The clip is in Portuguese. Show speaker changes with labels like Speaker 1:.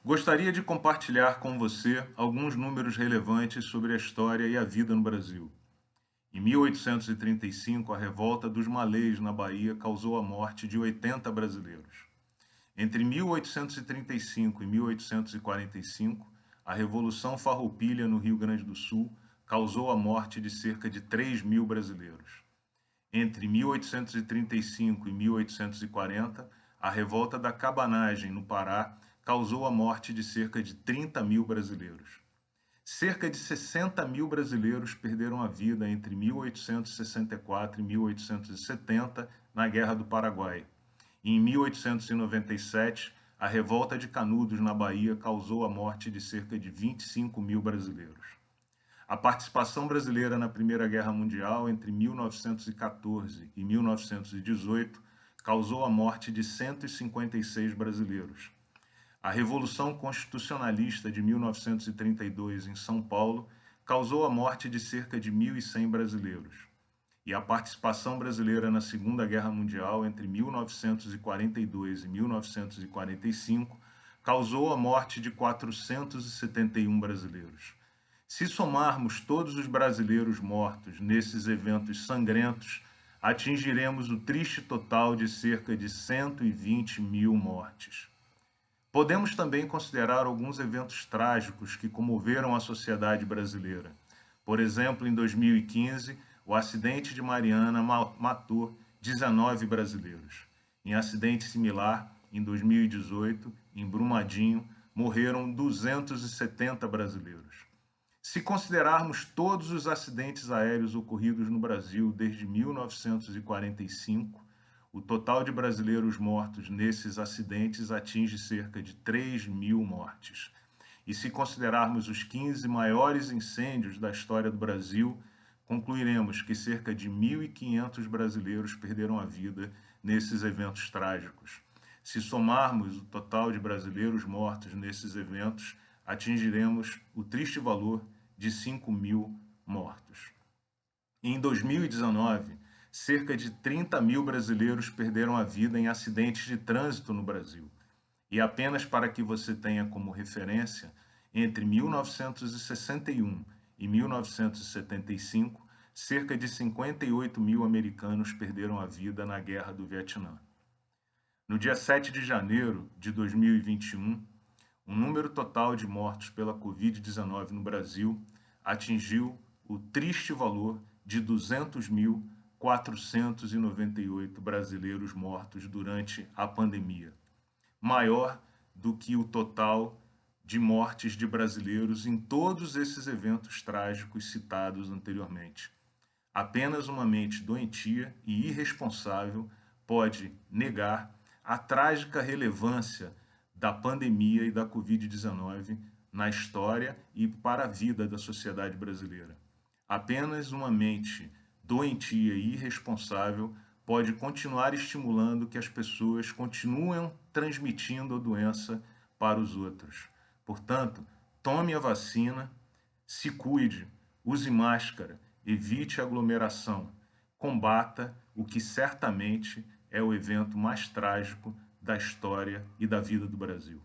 Speaker 1: Gostaria de compartilhar com você alguns números relevantes sobre a história e a vida no Brasil. Em 1835, a revolta dos Malês na Bahia causou a morte de 80 brasileiros. Entre 1835 e 1845, a Revolução Farroupilha no Rio Grande do Sul causou a morte de cerca de 3.000 brasileiros. Entre 1835 e 1840, a revolta da Cabanagem, no Pará, causou a morte de cerca de 30.000 brasileiros. Cerca de 60.000 brasileiros perderam a vida entre 1864 e 1870 na Guerra do Paraguai. E em 1897, a revolta de Canudos, na Bahia, causou a morte de cerca de 25.000 brasileiros. A participação brasileira na Primeira Guerra Mundial entre 1914 e 1918 causou a morte de 156 brasileiros. A Revolução Constitucionalista de 1932 em São Paulo causou a morte de cerca de 1.100 brasileiros. E a participação brasileira na Segunda Guerra Mundial entre 1942 e 1945 causou a morte de 471 brasileiros. Se somarmos todos os brasileiros mortos nesses eventos sangrentos, atingiremos o triste total de cerca de 120.000 mortes. Podemos também considerar alguns eventos trágicos que comoveram a sociedade brasileira. Por exemplo, em 2015, o acidente de Mariana matou 19 brasileiros. Em acidente similar, em 2018, em Brumadinho, morreram 270 brasileiros. Se considerarmos todos os acidentes aéreos ocorridos no Brasil desde 1945, o total de brasileiros mortos nesses acidentes atinge cerca de 3.000 mortes. E se considerarmos os 15 maiores incêndios da história do Brasil, concluiremos que cerca de 1.500 brasileiros perderam a vida nesses eventos trágicos. Se somarmos o total de brasileiros mortos nesses eventos, atingiremos o triste valor de 5.000 mortos. Em 2019, cerca de 30.000 brasileiros perderam a vida em acidentes de trânsito no Brasil. E apenas para que você tenha como referência, entre 1961 e 1975, cerca de 58.000 americanos perderam a vida na Guerra do Vietnã. No dia 7 de janeiro de 2021, o número total de mortos pela Covid-19 no Brasil atingiu o triste valor de 200.498 brasileiros mortos durante a pandemia, maior do que o total de mortes de brasileiros em todos esses eventos trágicos citados anteriormente. Apenas uma mente doentia e irresponsável pode negar a trágica relevância da pandemia e da Covid-19 na história e para a vida da sociedade brasileira. Apenas uma mente doentia e irresponsável pode continuar estimulando que as pessoas continuem transmitindo a doença para os outros. Portanto, tome a vacina, se cuide, use máscara, evite aglomeração, combata o que certamente é o evento mais trágico da história e da vida do Brasil.